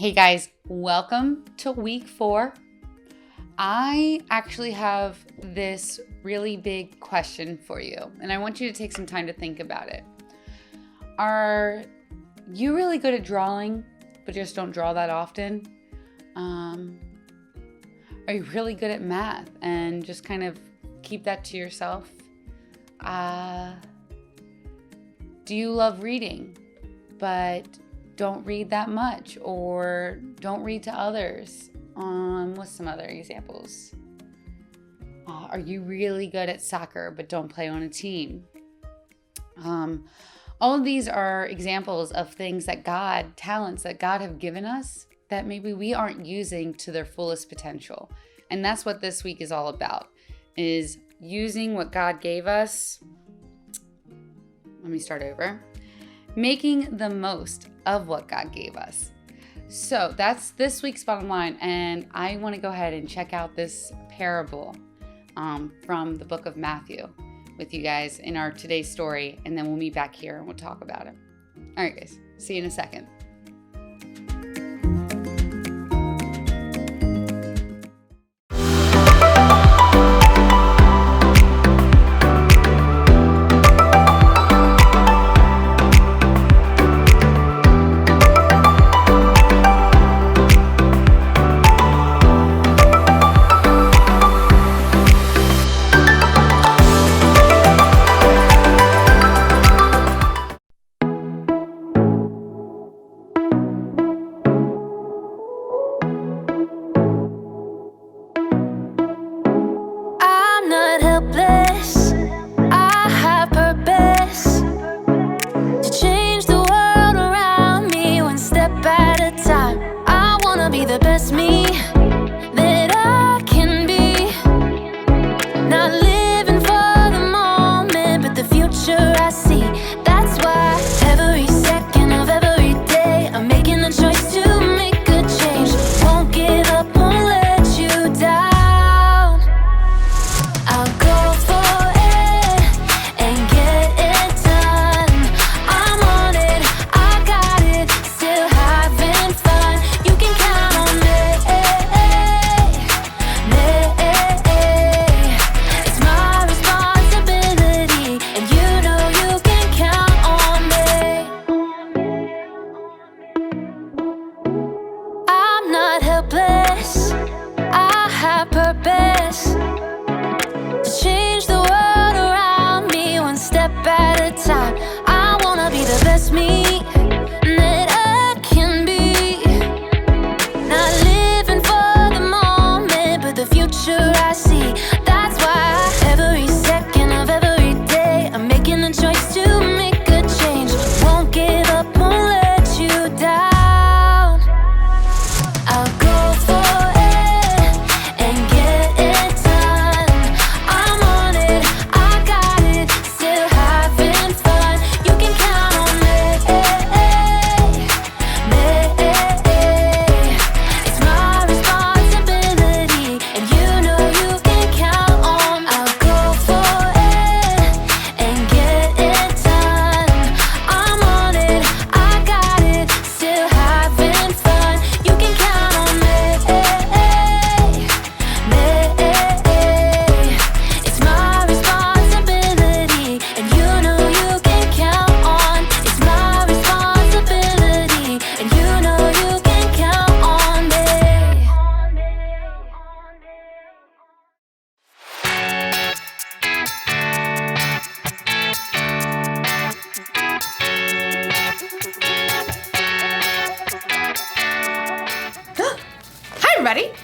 Hey guys, welcome to week 4. I actually have this really big question for you, and I want you to take some time to think about it. Are you really good at drawing, but just don't draw that often? Are you really good at math and just kind of keep that to yourself? Do you love reading, but don't read that much, or don't read to others? What's some other examples? Are you really good at soccer, but don't play on a team? All of these are examples of things that talents that God have given us that maybe we aren't using to their fullest potential. And that's what this week is all about, is using what God gave us. Let me start over. Making the most of what God gave us. So that's this week's bottom line. And I want to go ahead and check out this parable from the book of Matthew with you guys in our today's story. And then we'll meet back here and we'll talk about it. All right, guys. See you in a second.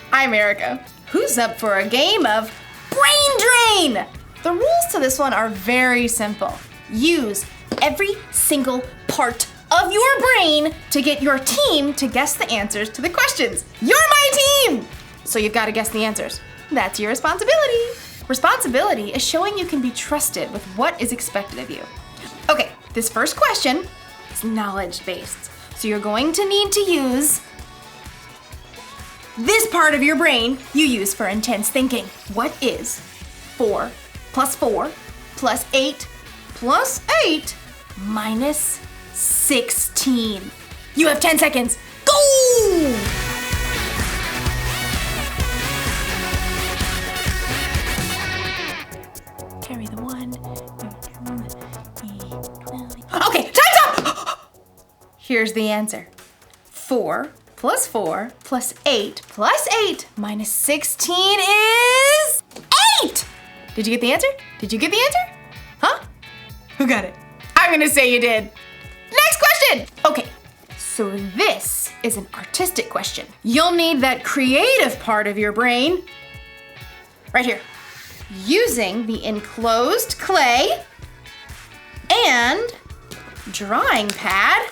I'm Erica. Who's up for a game of Brain Drain? The rules to this one are very simple. Use every single part of your brain to get your team to guess the answers to the questions. You're my team! So you've got to guess the answers. That's your responsibility. Responsibility is showing you can be trusted with what is expected of you. Okay, this first question is knowledge-based. So you're going to need to use this part of your brain you use for intense thinking. What is 4 plus 8 plus 8 minus 16? You have 10 seconds. Go! Go! Carry the 1. Okay, time's up! Here's the answer. 4 plus 4 plus 8 plus 8 minus 16 is 8! Did you get the answer? Did you get the answer? Huh? Who got it? I'm gonna say you did. Next question! Okay, so this is an artistic question. You'll need that creative part of your brain right here. Using the enclosed clay and drawing pad,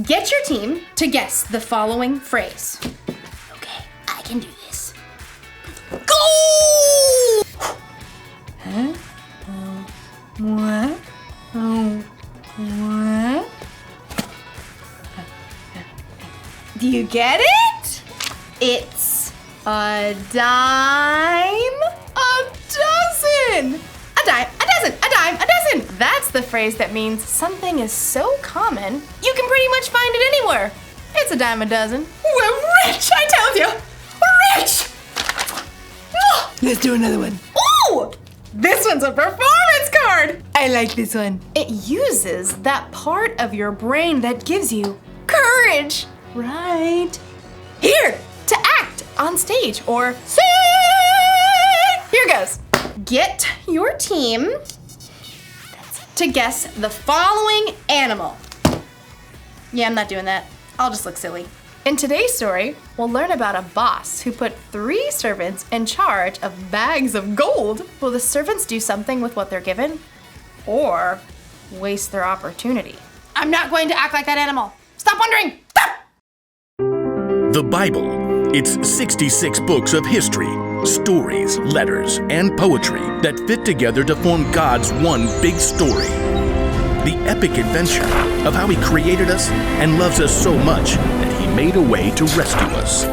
get your team to guess the following phrase. Okay, I can do this. Go! Huh? What? What? Do you get it? It's a dime, a dozen. A dime, a dozen, a dime, a dozen. That's the phrase that means something is so common, you can pretty much find it anywhere. It's a dime a dozen. We're rich, I tell you. We're rich. Let's do another one. Ooh! This one's a performance card. I like this one. It uses that part of your brain that gives you courage. Right here to act on stage or sing. Here goes. Get your team to guess the following animal. Yeah, I'm not doing that. I'll just look silly. In today's story, we'll learn about a boss who put 3 servants in charge of bags of gold. Will the servants do something with what they're given or waste their opportunity? I'm not going to act like that animal. Stop wondering. Stop! The Bible. It's 66 books of history, stories, letters, and poetry that fit together to form God's one big story. The epic adventure of how He created us and loves us so much that He made a way to rescue us.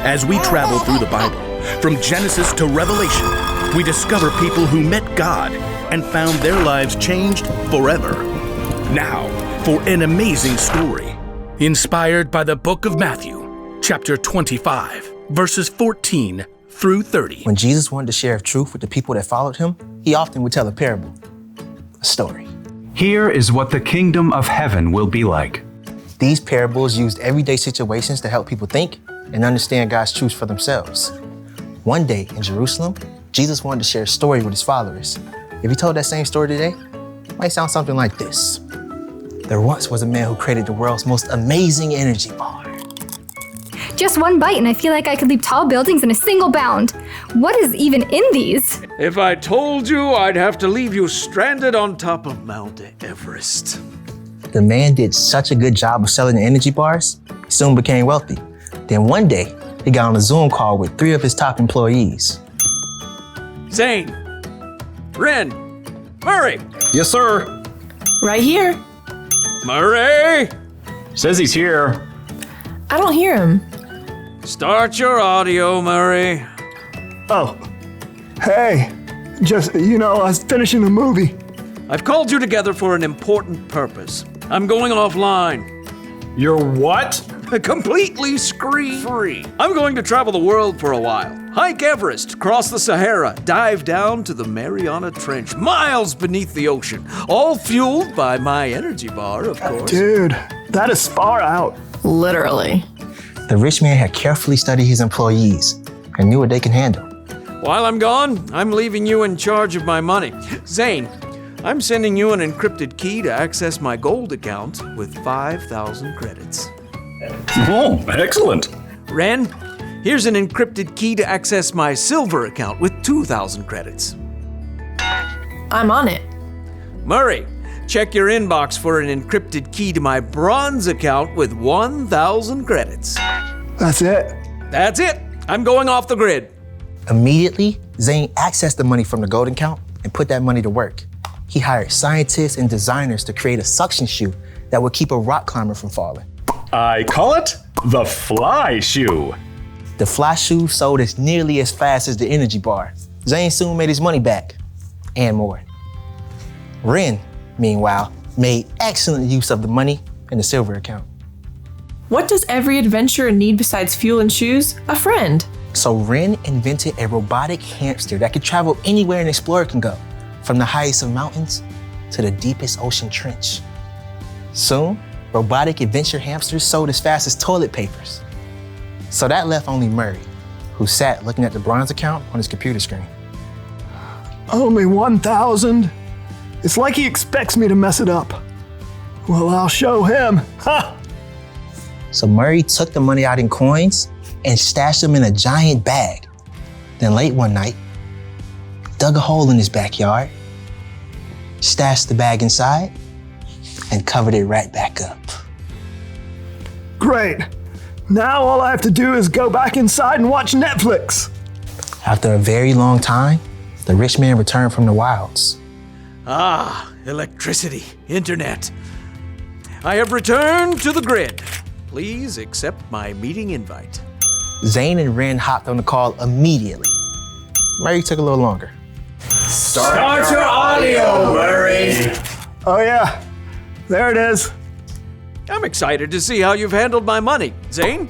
As we travel through the Bible, from Genesis to Revelation, we discover people who met God and found their lives changed forever. Now, for an amazing story, inspired by the book of Matthew, chapter 25, verses 14 through 30. When Jesus wanted to share truth with the people that followed Him, He often would tell a parable, a story. Here is what the kingdom of heaven will be like. These parables used everyday situations to help people think and understand God's truth for themselves. One day in Jerusalem, Jesus wanted to share a story with His followers. If He told that same story today, it might sound something like this. There once was a man who created the world's most amazing energy bar. Just one bite and I feel like I could leap tall buildings in a single bound. What is even in these? If I told you, I'd have to leave you stranded on top of Mount Everest. The man did such a good job of selling the energy bars, he soon became wealthy. Then one day, he got on a Zoom call with 3 of his top employees. Zane, Ren, Murray. Yes, sir. Right here. Murray, Says he's here. I don't hear him. start your audio, Murray. Oh, hey, I was finishing the movie. I've called you together for an important purpose. I'm going offline. You're what? Completely screen-free. I'm going to travel the world for a while. Hike Everest, cross the Sahara, dive down to the Mariana Trench, miles beneath the ocean, all fueled by my energy bar, of course. Dude, that is far out. Literally. The rich man had carefully studied his employees and knew what they can handle. While I'm gone, I'm leaving you in charge of my money. Zane, I'm sending you an encrypted key to access my gold account with 5,000 credits. Oh, excellent. Ren, here's an encrypted key to access my silver account with 2,000 credits. I'm on it. Murray, check your inbox for an encrypted key to my bronze account with 1,000 credits. That's it. That's it. I'm going off the grid. Immediately, Zane accessed the money from the gold account and put that money to work. He hired scientists and designers to create a suction shoe that would keep a rock climber from falling. I call it the fly shoe. The fly shoe sold as nearly as fast as the energy bar. Zane soon made his money back, and more. Ren, meanwhile, made excellent use of the money in the silver account. What does every adventurer need besides fuel and shoes? A friend. So Wren invented a robotic hamster that could travel anywhere an explorer can go, from the highest of mountains to the deepest ocean trench. Soon, robotic adventure hamsters sold as fast as toilet papers. So that left only Murray, who sat looking at the bronze account on his computer screen. Only 1,000? It's like he expects me to mess it up. Well, I'll show him. Ha! So Murray took the money out in coins and stashed them in a giant bag. Then late one night, dug a hole in his backyard, stashed the bag inside, and covered it right back up. Great. Now all I have to do is go back inside and watch Netflix. After a very long time, the rich man returned from the wilds. Ah, electricity, internet. I have returned to the grid. Please accept my meeting invite. Zane and Wren hopped on the call immediately. Murray took a little longer. Start your audio, Murray. Oh yeah, there it is. I'm excited to see how you've handled my money. Zane?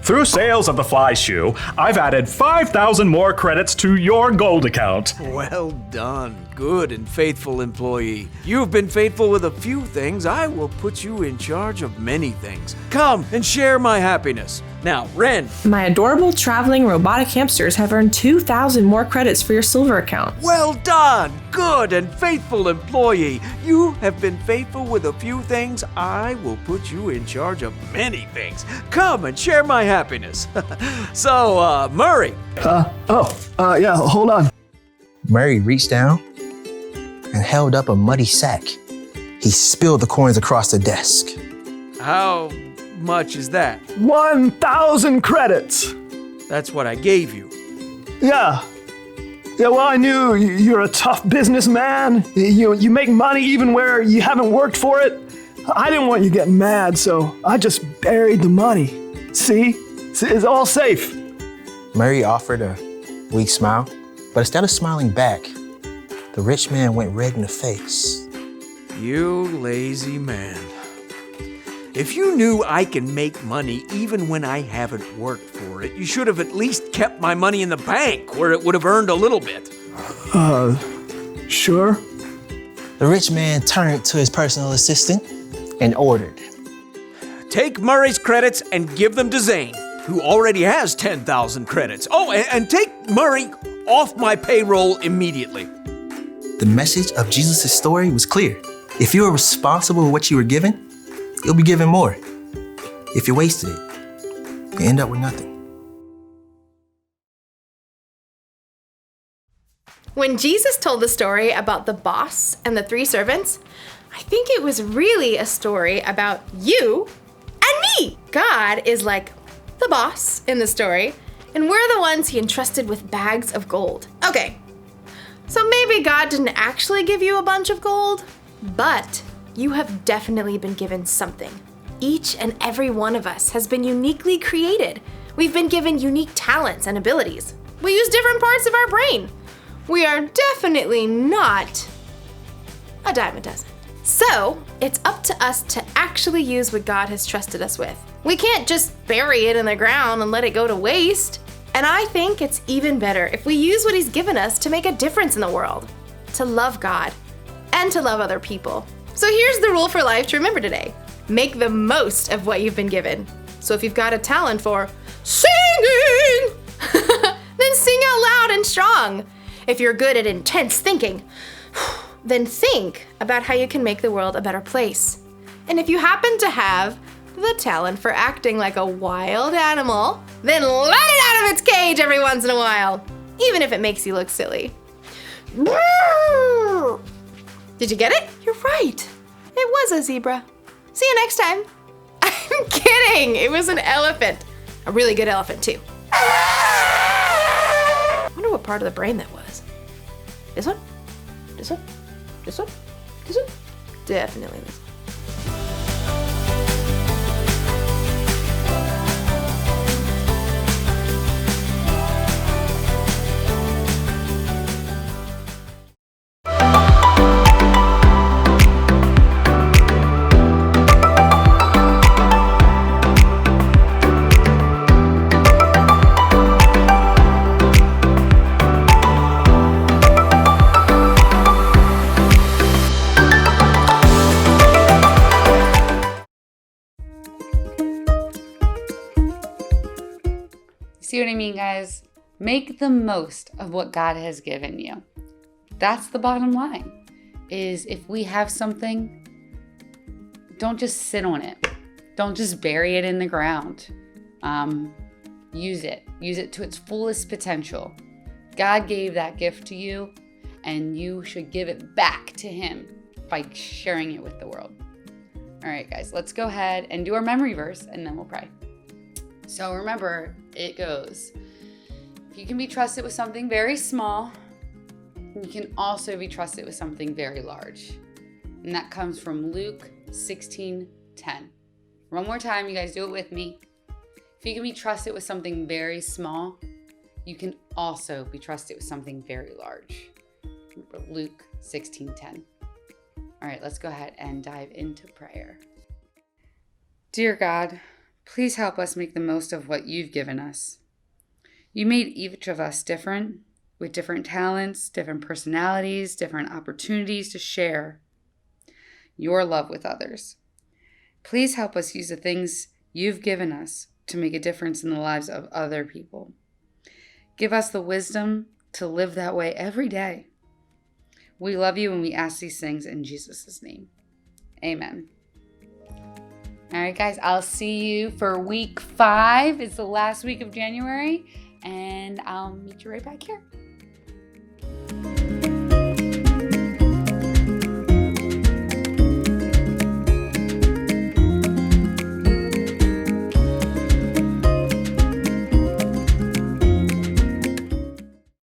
Through sales of the fly shoe, I've added 5,000 more credits to your gold account. Well done, good and faithful employee. You've been faithful with a few things. I will put you in charge of many things. Come and share my happiness. Now, Wren. My adorable traveling robotic hamsters have earned 2,000 more credits for your silver account. Well done, good and faithful employee. You have been faithful with a few things. I will put you in charge of many things. Come and share my happiness. So, Murray. Yeah, hold on. Murray reached down and held up a muddy sack. He spilled the coins across the desk. How much is that? 1,000 credits. That's what I gave you. Yeah. Yeah, well, I knew you're a tough businessman. You make money even where you haven't worked for it. I didn't want you getting mad, so I just buried the money. See? It's all safe. Murray offered a weak smile, but instead of smiling back, the rich man went red in the face. You lazy man. If you knew I can make money even when I haven't worked for it, you should have at least kept my money in the bank where it would have earned a little bit. Sure. The rich man turned to his personal assistant and ordered. Take Murray's credits and give them to Zane, who already has 10,000 credits. Oh, and take Murray off my payroll immediately. The message of Jesus' story was clear. If you are responsible for what you were given, you'll be given more. If you wasted it, you end up with nothing. When Jesus told the story about the boss and the 3 servants, I think it was really a story about you and me. God is like the boss in the story, and we're the ones he entrusted with bags of gold. Okay, so maybe God didn't actually give you a bunch of gold, but you have definitely been given something. Each and every one of us has been uniquely created. We've been given unique talents and abilities. We use different parts of our brain. We are definitely not a dime a dozen. So, it's up to us to actually use what God has trusted us with. We can't just bury it in the ground and let it go to waste. And I think it's even better if we use what He's given us to make a difference in the world, to love God, and to love other people. So here's the rule for life to remember today. Make the most of what you've been given. So if you've got a talent for singing, then sing out loud and strong. If you're good at intense thinking, then think about how you can make the world a better place. And if you happen to have the talent for acting like a wild animal, then let it out of its cage every once in a while, even if it makes you look silly. Did you get it? You're right. It was a zebra. See you next time. I'm kidding. It was an elephant. A really good elephant, too. I wonder what part of the brain that was. This one? This one? This one? This one? Definitely this one. See what I mean, guys? Make the most of what God has given you. That's the bottom line, is if we have something, don't just sit on it. Don't just bury it in the ground. Use it. Use it to its fullest potential. God gave that gift to you, and you should give it back to Him by sharing it with the world. All right, guys, let's go ahead and do our memory verse, and then we'll pray. So remember, it goes, if you can be trusted with something very small, you can also be trusted with something very large. And that comes from Luke 16:10. One more time, you guys do it with me. If you can be trusted with something very small, you can also be trusted with something very large. Remember, Luke 16:10. All right, let's go ahead and dive into prayer. Dear God, please help us make the most of what you've given us. You made each of us different, with different talents, different personalities, different opportunities to share your love with others. Please help us use the things you've given us to make a difference in the lives of other people. Give us the wisdom to live that way every day. We love you and we ask these things in Jesus' name. Amen. All right, guys, I'll see you for week 5. It's the last week of January, and I'll meet you right back here.